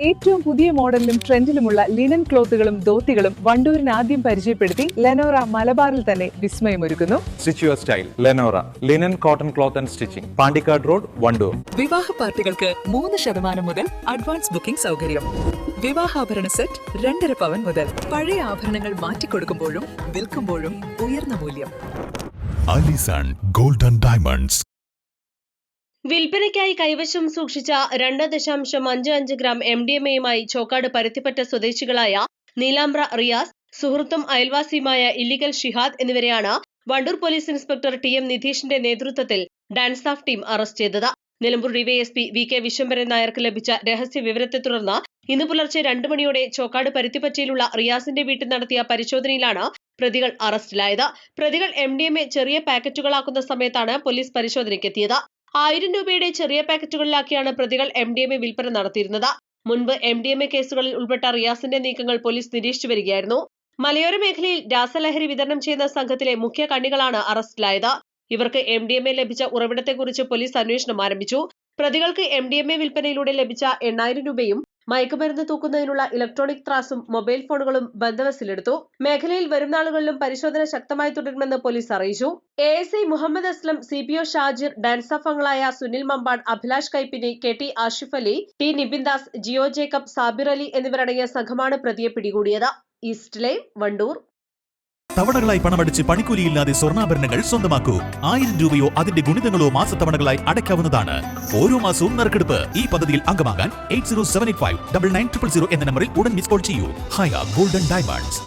ഏറ്റവും പുതിയ മോഡലിലും ട്രെൻഡിലുമുള്ള ലിനൻ ക്ലോത്തുകളും ധോത്തികളും വണ്ടൂരിന് ആദ്യം പരിചയപ്പെടുത്തി ലെനോറ മലബാറിൽ തന്നെ വിസ്മയമൊരുക്കുന്നു. Stitch your style Lenora linen cotton cloth and stitching, Pandikkad road, Wandoor. വിവാഹ പാർട്ടികൾക്ക് 3% മുതൽ അഡ്വാൻസ് ബുക്കിംഗ് സൗകര്യം. വിവാഹാഭരണ സെറ്റ് 2.5 പവൻ മുതൽ. പഴയ ആഭരണങ്ങൾ മാറ്റിക്കൊടുക്കുമ്പോഴും വിൽക്കുമ്പോഴും ഉയർന്ന മൂല്യം. Allison golden diamonds. വിൽപ്പനയ്ക്കായി കൈവശം സൂക്ഷിച്ച 2.55 ഗ്രാം MDMA-യുമായി ചോക്കാട് പരുത്തിപ്പറ്റ സ്വദേശികളായ നീലാംബ്ര റിയാസ്, സുഹൃത്തും അയൽവാസിയുമായ ഇല്ലിക്കൽ ഷിഹാദ് എന്നിവരെയാണ് വണ്ടൂർ പോലീസ് ഇൻസ്പെക്ടർ TM നിധീഷിന്റെ നേതൃത്വത്തിൽ ഡാൻസ് ഓഫ് ടീം അറസ്റ്റ് ചെയ്തത്. നിലമ്പൂർ ഡിവൈഎസ്പി VK വിശ്വംഭരൻ നായർക്ക് ലഭിച്ച രഹസ്യ വിവരത്തെ തുടർന്ന് ഇന്ന് പുലർച്ചെ 2 മണിയോടെ ചോക്കാട് പരുത്തിപ്പറ്റയിലുള്ള റിയാസിന്റെ വീട്ടിൽ നടത്തിയ പരിശോധനയിലാണ് പ്രതികൾ അറസ്റ്റിലായത്. പ്രതികൾ MDMA ചെറിയ പാക്കറ്റുകളാക്കുന്ന സമയത്താണ് പോലീസ് പരിശോധനയ്ക്കെത്തിയത്. 1000 രൂപയുടെ ചെറിയ പാക്കറ്റുകളിലാക്കിയാണ് പ്രതികൾ MDMA വിൽപ്പന നടത്തിയിരുന്നത്. മുൻപ് MDMA കേസുകളിൽ ഉൾപ്പെട്ട റിയാസിന്റെ നീക്കങ്ങൾ പോലീസ് നിരീക്ഷിച്ചു വരികയായിരുന്നു. മലയോര മേഖലയിൽ രാസലഹരി വിതരണം ചെയ്യുന്ന സംഘത്തിലെ മുഖ്യ കണ്ണികളാണ് അറസ്റ്റിലായത്. ഇവർക്ക് MDMA ലഭിച്ച ഉറവിടത്തെക്കുറിച്ച് പോലീസ് അന്വേഷണം ആരംഭിച്ചു. പ്രതികൾക്ക് MDMA വിൽപ്പനയിലൂടെ ലഭിച്ച 8000 രൂപയും മയക്കുമരുന്ന് തൂക്കുന്നതിനുള്ള ഇലക്ട്രോണിക് ത്രാസും മൊബൈൽ ഫോണുകളും ബന്ദവസിലെടുത്തു. മേഖലയിൽ വരും നാളുകളിലും പരിശോധന ശക്തമായി തുടരുമെന്ന് പോലീസ് അറിയിച്ചു. ASI Muhammad Aslam, CPO Shajir, DANSAF അംഗങ്ങളായ സുനിൽ മമ്പാട്, അഭിലാഷ് കൈപ്പിനി, KT ആഷിഫ് അലി, T നിബിൻദാസ്, ജിയോ ജേക്കബ്, സാബിർ അലി എന്നിവരടങ്ങിയ സംഘമാണ് പ്രതിയെ പിടികൂടിയത്. East live, Wandoor. തവണകളായി പണമടിച്ച് പണിക്കൂലിയില്ലാതെ സ്വർണ്ണാഭരണങ്ങൾ സ്വന്തമാക്കൂ. 1000 രൂപയോ അതിന്റെ ഗുണിതങ്ങളോ മാസത്തവണകളായി അടയ്ക്കാവുന്നതാണ്. ഓരോ മാസവും നറുക്കെടുപ്പ്. ഈ പദ്ധതിയിൽ അംഗമാകാൻ 8078599900 എന്ന നമ്പറിൽ ഉടൻ മിസ് കോൾ ചെയ്യൂ. ഹയ ഗോൾഡൻ ഡയമണ്ട്സ്.